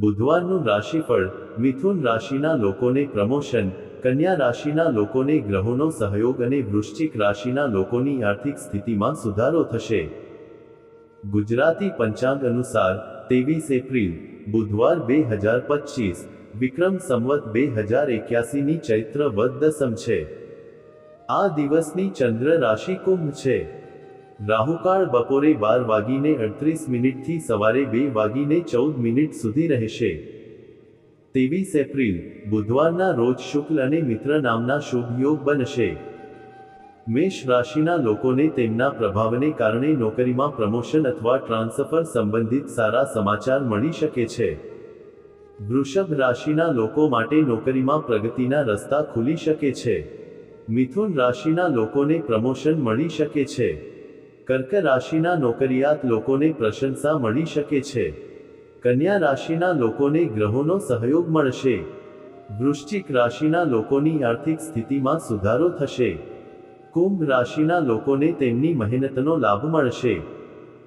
બુધવારનું રાશિફળ. મિથુન રાશિના લોકોને પ્રમોશન, કન્યા રાશિના લોકોને ગ્રહોનો સહયોગ અને વૃશ્ચિક રાશિના લોકોની આર્થિક સ્થિતિમાં સુધારો થશે. ગુજરાતી પંચાંગ અનુસાર 23 એપ્રિલ, બુધવાર 2025, વિક્રમ સંવત 2081 ની ચૈત્ર વદ દસમ છે. આ દિવસની ચંદ્ર રાશિ કુંભ છે. રાહુકાળ બપોરે 12:38 થી સવારે 2:14 સુધી રહેશે. 23 એપ્રિલ, બુધવારના રોજ શુક્લ અને મિત્ર નામના શુભ યોગ બનશે. મેષ રાશિના લોકોને તેમના પ્રભાવને કારણે નોકરીમાં પ્રમોશન અથવા ટ્રાન્સફર સંબંધિત સારા સમાચાર મળી શકે છે. વૃષભ રાશિના લોકો માટે નોકરીમાં પ્રગતિના રસ્તા ખુલી શકે છે. મિથુન રાશિના લોકોને પ્રમોશન મળી શકે છે. કર્ક રાશિના નોકરિયાત લોકોને પ્રશંસા મળી શકે છે. કન્યા રાશિના લોકોને ગ્રહોનો સહયોગ મળશે. વૃશ્ચિક રાશિના લોકોની આર્થિક સ્થિતિમાં સુધારો થશે. કુંભ રાશિના લોકોને તેમની મહેનતનો લાભ મળશે.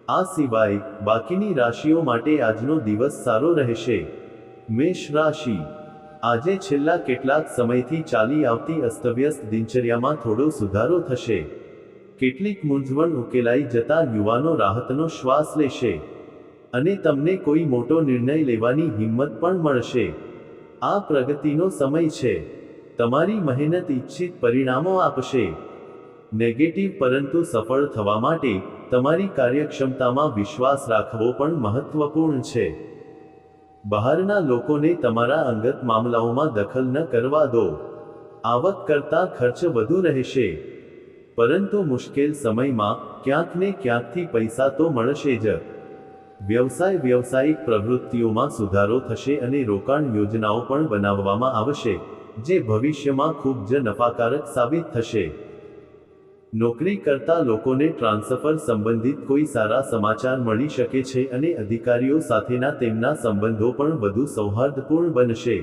આ સિવાય બાકીની રાશિઓ માટે આજનો દિવસ સારો રહેશે. મેષ રાશિ. આજે છેલ્લા કેટલાક સમયથી ચાલી આવતી અસ્તવ્યસ્ત દિનચર્યામાં થોડો સુધારો થશે. કેટલીક મૂંઝવણ ઉકેલાઈ જતા યુવાનો રાહતનો શ્વાસ લેશે. અને તમને કોઈ મોટો નિર્ણય લેવાની હિંમત પણ મળશે. આ પ્રગતિનો સમય છે. તમારી મહેનત ઇચ્છિત પરિણામો આપશે. નેગેટિવ પરંતુ સફળ થવા માટે તમારી કાર્યક્ષમતામાં વિશ્વાસ રાખવો પણ મહત્વપૂર્ણ છે. બહારના લોકોને તમારા અંગત મામલાઓમાં દખલ ન કરવા દો. આવક કરતાં ખર્ચ વધુ રહેશે. પરંતુ મુશ્કેલ સમયમાં ક્યાંક ને ક્યાંકથી પૈસા તો મળશે જ. વ્યવસાયિક પ્રવૃત્તિઓમાં સુધારો થશે અને રોકાણ યોજનાઓ પણ બનાવવામાં આવશે, જે ભવિષ્યમાં ખૂબ જ નફાકારક સાબિત થશે. નોકરી કરતા લોકોને ટ્રાન્સફર સંબંધિત કોઈ સારા સમાચાર મળી શકે છે અને અધિકારીઓ સાથેના તેમના સંબંધો પણ વધુ સૌહાર્દપૂર્ણ બનશે.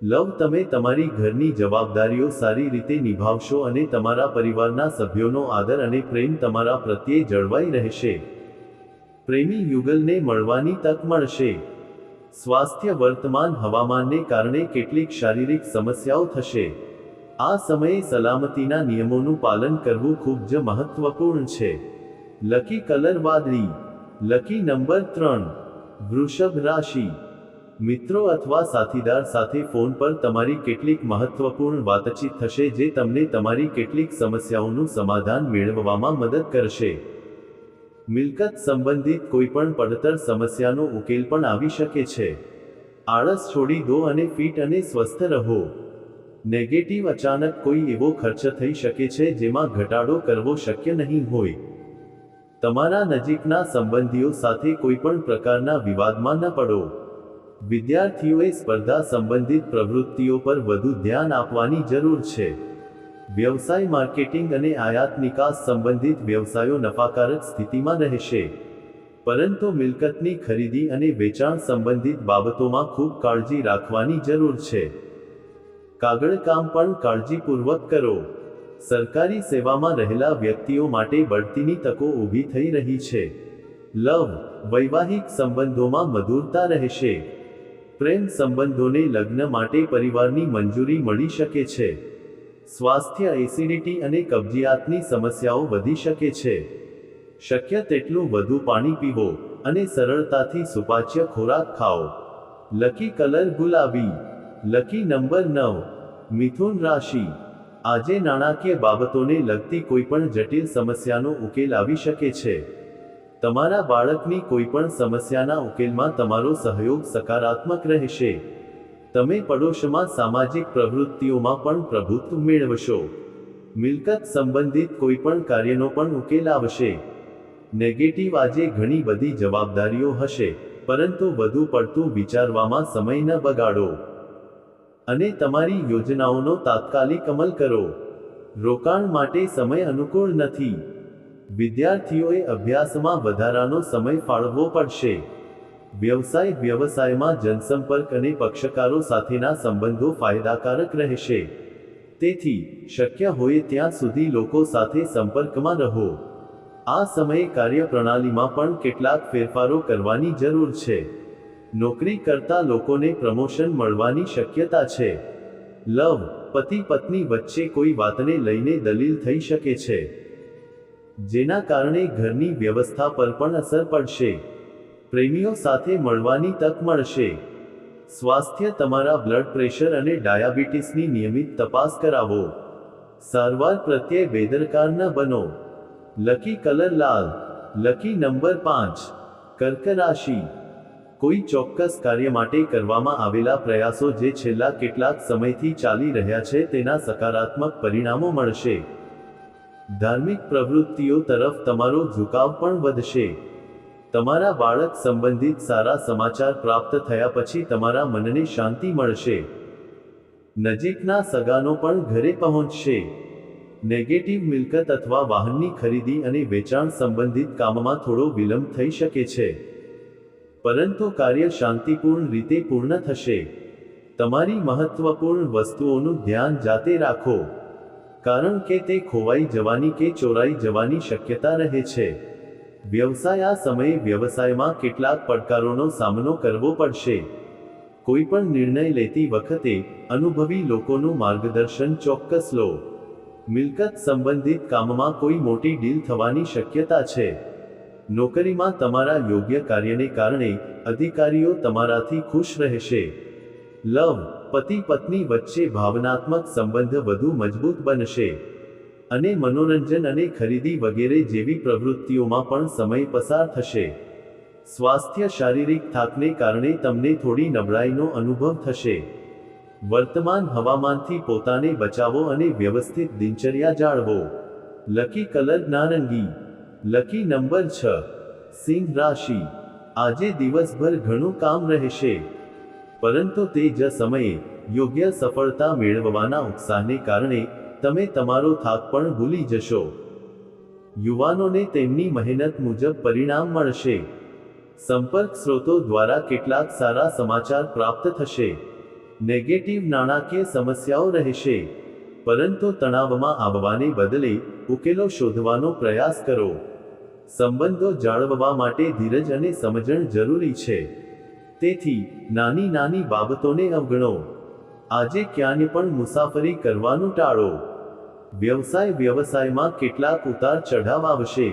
લવ. તમે તમારી ઘરની જવાબદારીઓ સારી રીતે નિભાવશો અને તમારા પરિવારના સભ્યોનો આદર અને પ્રેમ તમારા પ્રત્યે જળવાઈ રહેશે. પ્રેમી યુગલને મળવાની તક મળશે. સ્વાસ્થ્ય. વર્તમાન હવામાનને કારણે કેટલીક શારીરિક સમસ્યાઓ થશે. આ સમયે સલામતીના નિયમોનું પાલન કરવું ખૂબ જ મહત્વપૂર્ણ છે. લકી કલર વાદળી. Lucky number 3. વૃષભ રાશિ. મિત્રો અથવા સાથીદાર સાથે ફોન પર તમારી કેટલીક મહત્વપૂર્ણ વાતચીત થશે જે તમને તમારી કેટલીક સમસ્યાઓનું સમાધાન મેળવવામાં મદદ કરશે. મિલકત સંબંધિત કોઈપણ પડતર સમસ્યાનો ઉકેલ પણ આવી શકે છે. આળસ છોડી દો અને ફિટ અને સ્વસ્થ રહો. નેગેટિવ. અચાનક કોઈ એવો ખર્ચ થઈ શકે છે જેમાં ઘટાડો કરવો શક્ય નહીં હોય. તમારા નજીકના સંબંધીઓ સાથે કોઈપણ પ્રકારના વિવાદમાં ન પડો. વિદ્યાર્થીઓએ સ્પર્ધા સંબંધિત પ્રવૃત્તિઓ પર વધુ ધ્યાન આપવાની જરૂર છે. વ્યવસાય. માર્કેટિંગ અને આયાત નિકાસ સંબંધિત વ્યવસાયો નફાકારક સ્થિતિમાં રહેશે. પરંતુ મિલકતની ખરીદી અને વેચાણ સંબંધિત બાબતોમાં ખૂબ કાળજી રાખવાની જરૂર છે. કાગળ કામ પણ કાળજીપૂર્વક કરો. સરકારી સેવામાં રહેલા વ્યક્તિઓ માટે બઢતીની તકો ઊભી થઈ રહી છે. લવ. વૈવાહિક સંબંધોમાં મધુરતા રહેશે. પ્રેમ સંબંધોને લગ્ન માટે પરિવારની મંજૂરી મળી શકે છે. સ્વાસ્થ્ય. એસિડિટી અને કબજિયાતની સમસ્યાઓ વધી શકે છે. શક્ય તેટલું વધુ પાણી પીવો અને સરળતાથી સુપાચ્ય ખોરાક ખાઓ. લકી કલર ગુલાબી. Lucky number 9. મિથુન રાશિ. આજે નાણાકીય બાબતોને લગતી કોઈપણ જટિલ સમસ્યાનો ઉકેલ આવી શકે છે. તમારા બાળકની કોઈપણ સમસ્યાના ઉકેલમાં તમારો સહયોગ સકારાત્મક રહેશે. તમે પડોશમાં સામાજિક પ્રવૃત્તિઓમાં પણ પ્રભુત્વ મેળવશો. મિલકત સંબંધિત કોઈપણ કાર્યનો પણ ઉકેલ આવશે. નેગેટિવ. આજે ઘણી બધી જવાબદારીઓ હશે, પરંતુ વધુ પડતું વિચારવામાં સમય ન બગાડો અને તમારી યોજનાઓનો તાત્કાલિક અમલ કરો. રોકાણ માટે સમય અનુકૂળ નથી. વિદ્યાર્થીઓએ અભ્યાસમાં વધારાનો સમય ફાળવવો પડશે. વ્યવસાયમાં જનસંપર્ક અને પક્ષકારો સાથેના સંબંધો ફાયદાકારક રહેશે. તેથી શક્ય હોય ત્યાં સુધી લોકો સાથે સંપર્કમાં રહો. આ સમયે કાર્યપ્રણાલીમાં પણ કેટલાક ફેરફારો કરવાની જરૂર છે. નોકરી કરતા લોકોને પ્રમોશન મળવાની શક્યતા છે. લવ, પતિ પત્ની વચ્ચે કોઈ વાતને લઈને દલીલ થઈ શકે છે, જેના કારણે ઘરની વ્યવસ્થા પર પણ અસર પડશે. પ્રેમીઓ સાથે મળવાની તક મળશે. સ્વાસ્થ્ય, તમારા બ્લડ પ્રેશર અને ડાયાબિટીસની નિયમિત તપાસ કરાવો. સારવાર પ્રત્યે બેદરકાર ન બનો. લકી કલર લાલ. Lucky number 5. કર્ક રાશિ. કોઈ ચોક્કસ કાર્ય માટે કરવામાં આવેલા પ્રયાસો જે છેલ્લા કેટલાક સમયથી ચાલી રહ્યા છે તેના સકારાત્મક પરિણામો મળશે. ધાર્મિક પ્રવૃત્તિઓ તરફ તમારો ઝુકાવ પણ વધશે. તમારા બાળક સંબંધિત સારા સમાચાર પ્રાપ્ત થયા પછી તમારા મનને શાંતિ મળશે. નજીકના સગાનો પણ ઘરે પહોંચશે. નેગેટિવ મિલકત અથવા વાહનની ખરીદી અને વેચાણ સંબંધિત કામમાં થોડો વિલંબ થઈ શકે છે, પરંતુ કાર્ય શાંતિપૂર્ણ રીતે પૂર્ણ થશે. તમારી મહત્વપૂર્ણ વસ્તુઓનું ધ્યાન જાતે રાખો, કારણ કે તે ખોવાઈ જવાની કે ચોરાઈ જવાની શક્યતા રહે છે. વ્યવસાય. આ સમયે વ્યવસાયમાં કેટલાક પડકારોનો સામનો કરવો પડશે. કોઈપણ નિર્ણય લેતી વખતે અનુભવી લોકોનું માર્ગદર્શન ચોક્કસ લો. મિલકત સંબંધિત કામમાં કોઈ મોટી ડીલ થવાની શક્યતા છે. નોકરીમાં તમારા યોગ્ય કાર્યને કારણે અધિકારીઓ તમારાથી ખુશ રહેશે. લવ, પતિ પત્ની વચ્ચે ભાવનાત્મક સંબંધ વધુ મજબૂત બનશે, અને મનોરંજન અને ખરીદી વગેરે જેવી પ્રવૃત્તિઓમાં પણ સમય પસાર થશે. સ્વાસ્થ્ય. શારીરિક થાકને કારણે તમને થોડી નબળાઈનો અનુભવ થશે. વર્તમાન હવામાનથી પોતાને બચાવો અને વ્યવસ્થિત દિનચર્યા જાળવો. લકી કલર નારંગી. Lucky number 6. સિંહ રાશિ. આજે દિવસભર ઘણું કામ રહેશે, પરંતુ તે જ સમયે યોગ્ય સફળતા મેળવવાના ઉત્સાહને કારણે તમે તમારો થાક પણ ભૂલી જશો. યુવાનોને તેમની મહેનત મુજબ પરિણામ મળશે. સંપર્ક સ્ત્રોતો દ્વારા કેટલાક સારા સમાચાર પ્રાપ્ત થશે. નેગેટિવ નાણાકીય સમસ્યાઓ રહેશે, પરંતુ તણાવમાં આવવાને બદલે ઉકેલો શોધવાનો પ્રયાસ કરો. સંબંધો જાળવવા માટે ધીરજ અને સમજણ જરૂરી છે, તેથી નાની નાની બાબતોને અવગણો. આજે ક્યાંય પણ મુસાફરી કરવાનું ટાળો. વ્યવસાય. વ્યવસાયમાં કેટલાક ઉતાર ચઢાવ આવશે.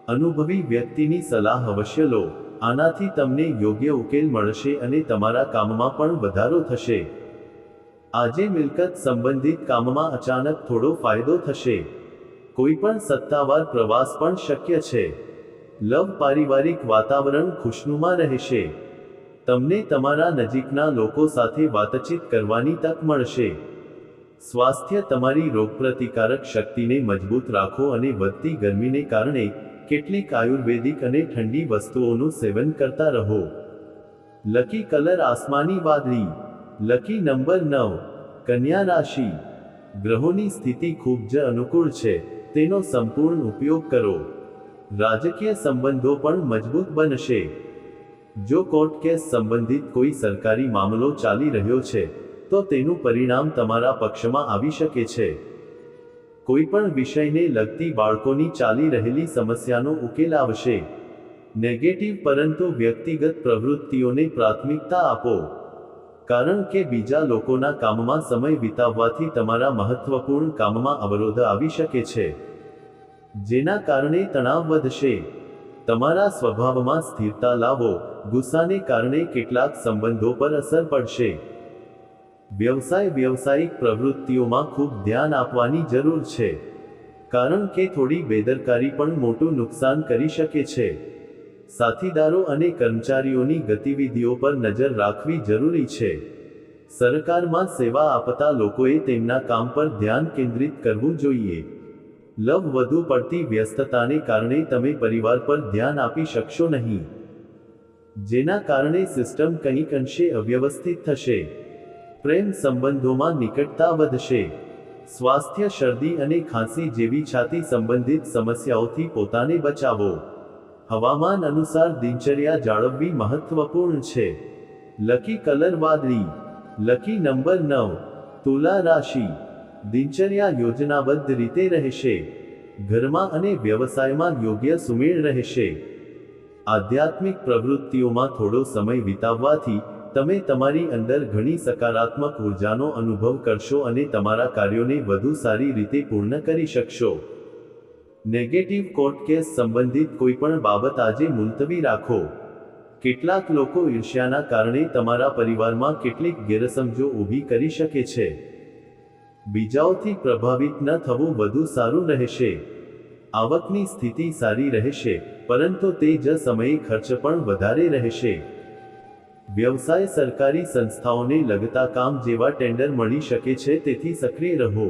અનુભવી વ્યક્તિની સલાહ અવશ્ય લો, આનાથી તમને યોગ્ય ઉકેલ મળશે અને તમારા કામમાં પણ વધારો થશે. આજે મિલકત સંબંધિત કામમાં અચાનક થોડો ફાયદો થશે. કોઈપણ સત્તાવાર પ્રવાસ પણ શક્ય છે. લવ. પારિવારિક વાતાવરણ ખુશનુમા રહેશે. તમને તમારા નજીકના લોકો સાથે વાતચીત કરવાની તક મળશે. સ્વાસ્થ્ય. તમારી રોગપ્રતિકારક શક્તિને મજબૂત રાખો અને વધતી ગરમીને કારણે કેટલીક આયુર્વેદિક અને ઠંડી વસ્તુઓનું સેવન કરતા રહો. લકી કલર આસમાની વાદળી. Lucky number 9. કન્યા રાશિ. ગ્રહોની સ્થિતિ ખૂબ જ અનુકૂળ છે, તેનો સંપૂર્ણ ઉપયોગ કરો. રાજકીય સંબંધો પણ મજબૂત બનશે. જો કોર્ટ કેસ સંબંધિત કોઈ સરકારી મામલો ચાલી રહ્યો છે, તો તેનું પરિણામ તમારા પક્ષમાં આવી શકે છે. કોઈપણ વિષયને લગતી બાળકોની ચાલી રહેલી સમસ્યાનો ઉકેલ આવશે. નેગેટિવ. પરંતુ વ્યક્તિગત પ્રવૃત્તિઓને પ્રાથમિકતા આપો, કારણ કે બીજા લોકોના કામમાં સમય વિતાવવાથી તમારા મહત્વપૂર્ણ કામમાં અવરોધ આવી શકે છે, જેના કારણે તણાવ વધશે. તમારા સ્વભાવમાં સ્થિરતા લાવો, ગુસ્સાને કારણે કેટલાક સંબંધો પર અસર પડશે. વ્યવસાય. વ્યવસાયિક પ્રવૃત્તિઓમાં ખૂબ ધ્યાન આપવાની જરૂર છે, કારણ કે થોડી બેદરકારી પણ મોટું નુકસાન કરી શકે છે. સાથીદારો અને કર્મચારીઓની ગતિવિધિઓ પર નજર રાખવી જરૂરી છે. સરકારમાં સેવા આપતા લોકોએ તેમના કામ પર ધ્યાન કેન્દ્રિત કરવું જોઈએ. લવ. વધુ પડતી વ્યસ્તતાને કારણે તમે પરિવાર પર ધ્યાન આપી શકશો નહીં, જેના કારણે સિસ્ટમ કંઈક અંશે અવ્યવસ્થિત થશે. પ્રેમ સંબંધોમાં નિકટતા વધશે. સ્વાસ્થ્ય. શરદી અને ખાંસી જેવી છાતી સંબંધિત સમસ્યાઓથી પોતાને બચાવો. હવામાન અનુસાર દિનચર્યા જાળવવી મહત્વપૂર્ણ છે. લકી કલર વાદળી. Lucky number 9. તુલા રાશિ. દિનચર્યા યોજનાબદ્ધ રીતે રહેશે. ઘરમાં અને વ્યવસાયમાં યોગ્ય સુમેળ રહેશે. આધ્યાત્મિક પ્રવૃત્તિઓમાં થોડો સમય વિતાવવાથી તમે તમારી અંદર ઘણી સકારાત્મક ઉર્જાનો અનુભવ કરશો અને તમારા કાર્યોને વધુ સારી રીતે પૂર્ણ કરી શકશો. નેગેટિવ કોર્ટ કેસ સંબંધિત કોઈપણ બાબત આજે મુલતવી રાખો. કેટલાક લોકો ઈર્ષ્યાના કારણે તમારા પરિવારમાં કેટલીક ગેરસમજો ઊભી કરી શકે છે. બીજાઓથી પ્રભાવિત ન થવું વધુ સારું રહેશે. આવકની સ્થિતિ સારી રહેશે, પરંતુ તે જ સમયે ખર્ચ પણ વધારે રહેશે. વ્યવસાય સરકારી સંસ્થાઓને લગતા કામ જેવા ટેન્ડર મળી શકે છે, તેથી સક્રિય રહો.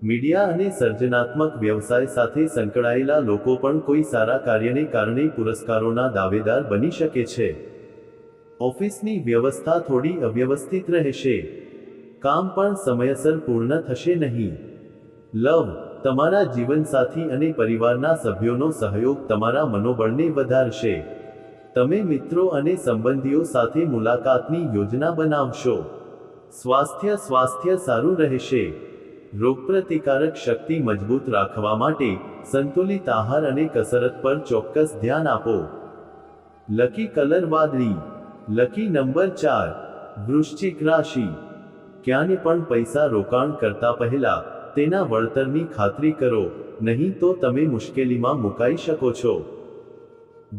મીડિયા અને સર્જનાત્મક વ્યવસાય સાથે સંકળાયેલા લોકો પણ કોઈ સારા કાર્યને કારણે પુરસ્કારોના દાવેદાર બની શકે છે. ઓફિસની વ્યવસ્થા થોડી અવ્યવસ્થિત રહેશે. કામ પણ સમયસર પૂર્ણ થશે નહીં. લવ, તમારા જીવનસાથી અને પરિવારના સભ્યોનો સહયોગ તમારા મનોબળને વધારશે. તમે મિત્રો અને સંબંધીઓ સાથે મુલાકાતની યોજના બનાવશો. સ્વાસ્થ્ય સારું રહેશે. રોગપ્રતિકારક શક્તિ મજબૂત રાખવા માટે સંતુલિત આહાર અને કસરત પર ચોક્કસ ધ્યાન આપો. લકી કલર વાદળી. Lucky number 4. વૃશ્ચિક રાશિ. ક્યાંય પણ પૈસા રોકાણ કરતા પહેલા તેના વળતરની ખાતરી કરો, નહીં તો તમે મુશ્કેલીમાં મુકાઈ શકો છો.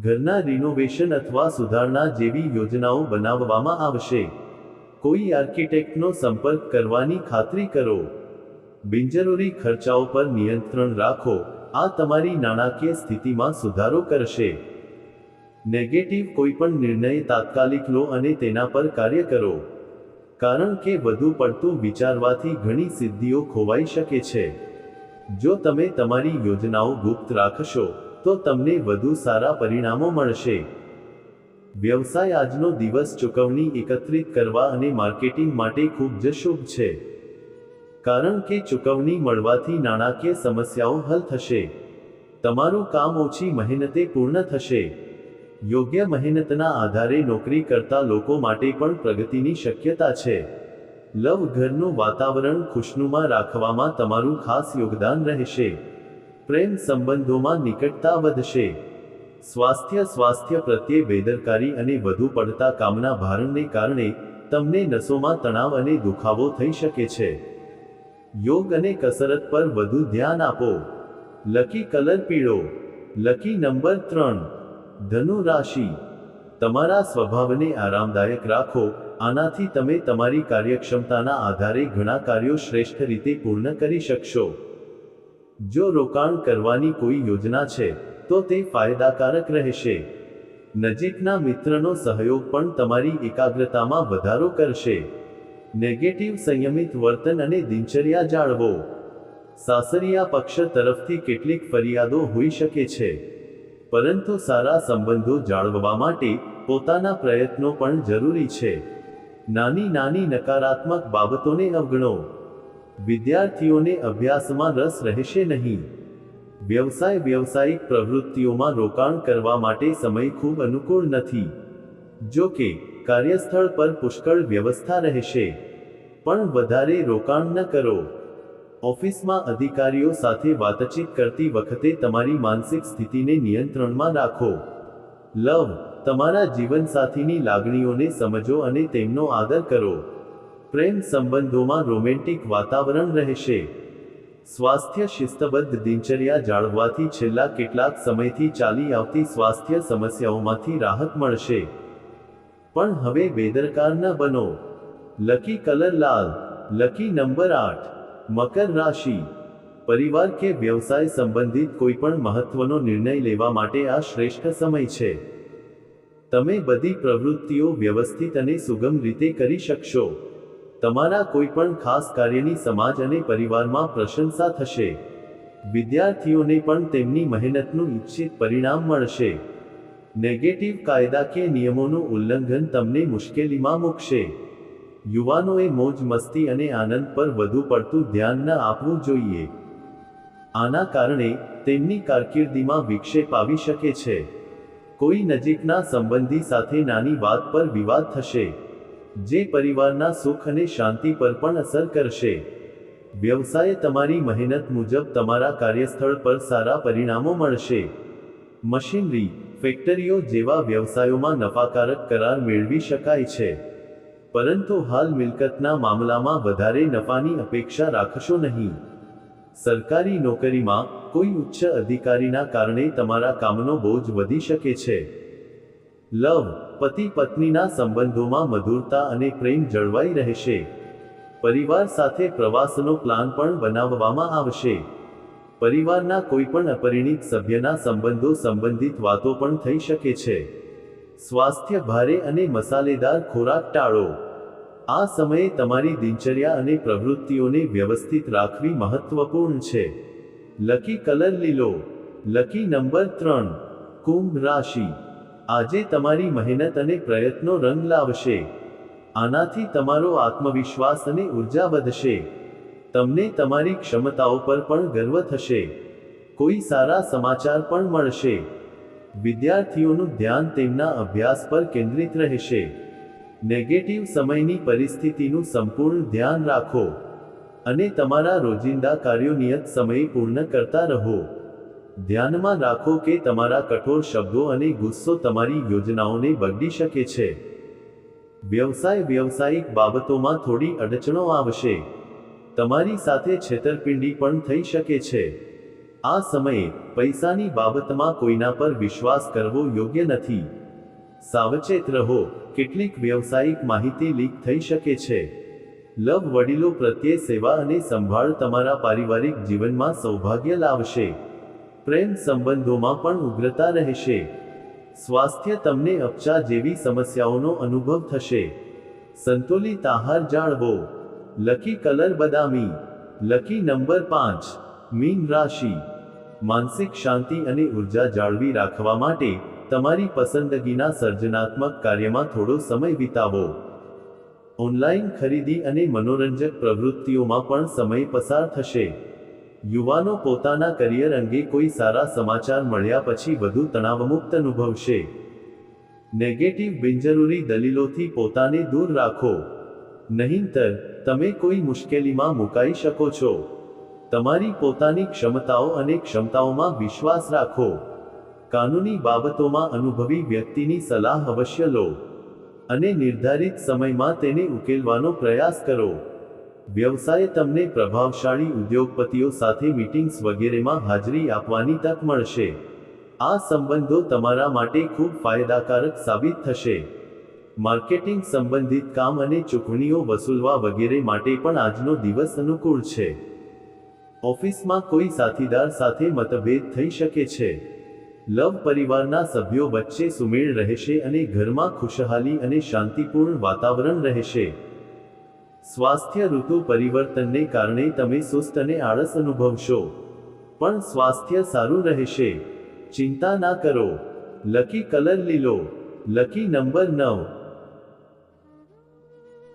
ઘરના રિનોવેશન અથવા સુધારણા જેવી યોજનાઓ બનાવવામાં આવશે. કોઈ આર્કિટેક્ટનો સંપર્ક કરવાની ખાતરી કરો. બિનજરૂરી ખર્ચાઓ પર નિયંત્રણ રાખો, આ તમારી નાણાકીય સ્થિતિમાં સુધારો કરશે. નેગેટિવ કોઈપણ નિર્ણય તાત્કાલિક લો અને તેના પર કાર્ય કરો, કારણ કે વધુ પડતું વિચારવાથી ઘણી સિદ્ધિઓ ખોવાઈ શકે છે. જો તમે તમારી યોજનાઓ ગુપ્ત રાખશો તો તમને વધુ સારા પરિણામો મળશે. વ્યવસાય આજનો દિવસ ચૂકવણી એકત્રિત કરવા અને માર્કેટિંગ માટે ખૂબ જ શુભ છે, કારણ કે ચૂકવણી મળવાથી નાણાકીય સમસ્યાઓ હલ થશે. તમારું કામ ઓછી મહેનતે પૂર્ણ થશે. યોગ્ય મહેનતના આધારે નોકરી કરતા લોકો માટે પણ પ્રગતિની શક્યતા છે. લવ, ઘરનું વાતાવરણ ખુશનુમા રાખવામાં તમારું ખાસ યોગદાન રહેશે. પ્રેમ સંબંધોમાં નિકટતા વધશે. સ્વાસ્થ્ય પ્રત્યે બેદરકારી અને વધુ પડતા કામના ભારણને કારણે તમને નસોમાં તણાવ અને દુખાવો થઈ શકે છે. યોગ અને કસરત પર વધુ ધ્યાન આપો. લકી કલર પીળો. Lucky number 3. ધનુ રાશિ. તમારા સ્વભાવને આરામદાયક રાખો, આનાથી તમે તમારી કાર્યક્ષમતાના આધારે ઘણા કાર્યો શ્રેષ્ઠ રીતે પૂર્ણ કરી શકશો. જો રોકાણ કરવાની કોઈ યોજના છે તો તે ફાયદાકારક રહેશે. નજીકના મિત્રનો સહયોગ પણ તમારી એકાગ્રતામાં વધારો કરશે. નેગેટિવ સંયમિત વર્તન અને દિનચર્યા જાળવો. સાસરિયા પક્ષ તરફથી કેટલીક ફરિયાદો હોઈ શકે છે, પરંતુ સારા સંબંધો જાળવવા માટે પોતાના પ્રયત્નો પણ જરૂરી છે. નાની નકારાત્મક બાબતોને અવગણો. વિદ્યાર્થીઓને અભ્યાસમાં રસ રહેશે નહીં. વ્યવસાયિક પ્રવૃત્તિઓમાં રોકાણ કરવા માટે સમય ખૂબ અનુકૂળ નથી. જો કે કાર્યસ્થળ પર પુષ્કળ વ્યવસ્થા રહેશે, પણ વધારે રોકાણ ન કરો. ઓફિસમાં અધિકારીઓ સાથે વાતચીત કરતી વખતે તમારી માનસિક સ્થિતિને નિયંત્રણમાં રાખો. લવ, તમારા જીવનસાથીની લાગણીઓને સમજો અને તેમનો આદર કરો. પ્રેમ સંબંધોમાં રોમેન્ટિક વાતાવરણ રહેશે. સ્વાસ્થ્ય શિસ્તબદ્ધ દિનચર્યા જાળવવાથી છેલ્લા કેટલાક સમયથી ચાલી આવતી સ્વાસ્થ્ય સમસ્યાઓમાંથી રાહત મળશે. પણ હવે બેદરકાર ન બનો. લકી કલર લાલ. Lucky number 8. મકર રાશિ. પરિવાર કે વ્યવસાય સંબંધિત કોઈપણ મહત્વનો નિર્ણય લેવા માટે આ શ્રેષ્ઠ સમય છે. તમે બધી પ્રવૃત્તિઓ વ્યવસ્થિત અને સુગમ રીતે કરી શકશો. તમારા કોઈપણ ખાસ કાર્યની સમાજ અને પરિવારમાં પ્રશંસા થશે. વિદ્યાર્થીઓને પણ તેમની મહેનતનું ઇચ્છિત પરિણામ મળશે. નેગેટિવ કાયદાકીય નિયમોનું ઉલ્લંઘન તમને મુશ્કેલીમાં મૂકશે. યુવાનોએ મોજ મસ્તી અને આનંદ પર વધુ પડતું ધ્યાન ન આપવું જોઈએ. આના કારણે તેમની કારકિર્દીમાં વિક્ષેપ આવી શકે છે. કોઈ નજીકના સંબંધી સાથે નાની વાત પર વિવાદ થશે, જે પરિવારના સુખ અને શાંતિ પર પણ અસર કરશે. વ્યવસાય તમારી મહેનત મુજબ તમારા કાર્યસ્થળ પર સારા પરિણામો મળશે. મશીનરી, ફેક્ટરીઓ જેવા વ્યવસાયોમાં નફાકારક કરાર મેળવી શકાય છે. પરંતુ હાલ મિલકતના મામલામાં વધારે નફાની અપેક્ષા રાખશો નહીં. સરકારી નોકરીમાં કોઈ ઉચ્ચ અધિકારીના કારણે તમારા કામનો બોજ વધી શકે છે. લવ, પતિ પત્નીના સંબંધોમાં મધુરતા અને પ્રેમ જળવાઈ રહેશે. પરિવાર સાથે પ્રવાસનો પ્લાન પણ બનાવવામાં આવશે. પરિવારના કોઈપણ અપરિણિત સભ્યના સંબંધો સંબંધિત વાતો પણ થઈ શકે છે. સ્વાસ્થ્ય, ભારે અને મસાલેદાર ખોરાક ટાળો. આ સમયે તમારી દિનચર્યા અને પ્રવૃત્તિઓને વ્યવસ્થિત રાખવી મહત્વપૂર્ણ છે. લકી કલર લીલો. Lucky number 3. કુંભ રાશિ. આજે તમારી મહેનત અને પ્રયત્નો રંગ લાવશે. આનાથી તમારો આત્મવિશ્વાસ અને ઉર્જા વધશે. તમને તમારી ક્ષમતાઓ પર પણ ગર્વ થશે. કોઈ સારા સમાચાર પણ મળશે. વિદ્યાર્થીઓનું ધ્યાન તેમના અભ્યાસ પર કેન્દ્રિત રહેશે. નેગેટિવ સમયની પરિસ્થિતિનું સંપૂર્ણ ધ્યાન રાખો અને તમારા રોજિંદા કાર્યો નિયત સમયે પૂર્ણ કરતા રહો. ધ્યાનમાં રાખો કે તમારા કઠોર શબ્દો અને ગુસ્સો તમારી યોજનાઓને બગડી શકે છે. વ્યવસાયિક બાબતોમાં થોડી અડચણો આવશે. તમારી સાથે છેતરપિંડી પણ થઈ શકે છે. આ સમયે પૈસાની બાબતમાં કોઈના પર વિશ્વાસ કરવો યોગ્ય નથી. સાવચેત રહો, કેટલીક વ્યવસાયિક માહિતી લીક થઈ શકે છે. લવ, વડીલો પ્રત્યે સેવા અને સંભાળ તમારા પારિવારિક જીવનમાં સૌભાગ્ય લાવશે. પ્રેમ સંબંધોમાં પણ ઉગ્રતા રહેશે. સ્વાસ્થ્ય, તમને અપચા જેવી સમસ્યાઓનો અનુભવ થશે. સંતુલિત આહાર જાળવો. લકી કલર બદામી. Lucky number 5. મીન રાશિ. માનસિક શાંતિ અને ઉર્જા જાળવી રાખવા માટે તમારી પસંદગીના સર્જનાત્મક કાર્યમાં થોડો સમય વિતાવો. ઓનલાઈન ખરીદી અને મનોરંજક પ્રવૃત્તિઓમાં પણ સમય પસાર થશે. યુવાનો પોતાના કરિયર અંગે કોઈ સારા સમાચાર મળ્યા પછી વધુ તણાવમુક્ત અનુભવશે. નેગેટિવ, બિનજરૂરી દલીલોથી પોતાને દૂર રાખો. નહીંતર તમે કોઈ મુશ્કેલીમાં મુકાઈ શકો છો. તમારી પોતાની ક્ષમતાઓ અને ક્ષમતાઓમાં વિશ્વાસ રાખો. કાનૂની બાબતોમાં અનુભવી વ્યક્તિની સલાહ અવશ્ય લો અને નિર્ધારિત સમયમાં તેને ઉકેલવાનો પ્રયાસ કરો. વ્યવસાય, તમને પ્રભાવશાળી ઉદ્યોગપતિઓ સાથે મીટિંગ્સ વગેરેમાં હાજરી આપવાની તક મળશે. આ સંબંધો તમારા માટે ખૂબ ફાયદાકારક સાબિત થશે. માર્કેટિંગ સંબંધિત કામ અને ચૂકવણીઓ વસૂલવા વગેરે માટે પણ આજનો દિવસ અનુકૂળ છે. ઓફિસમાં કોઈ સાથીદાર સાથે મતભેદ થઈ શકે છે. લવ, પરિવારના સભ્યો વચ્ચે સુમેળ રહેશે અને ઘરમાં ખુશહાલી અને શાંતિપૂર્ણ વાતાવરણ રહેશે. સ્વાસ્થ્ય, ઋતુ પરિવર્તનને કારણે તમે સુસ્ત અને આળસ અનુભવશો, પણ સ્વાસ્થ્ય સારું રહેશે. ચિંતા ના કરો. લકી કલર લીલો. Lucky number 9.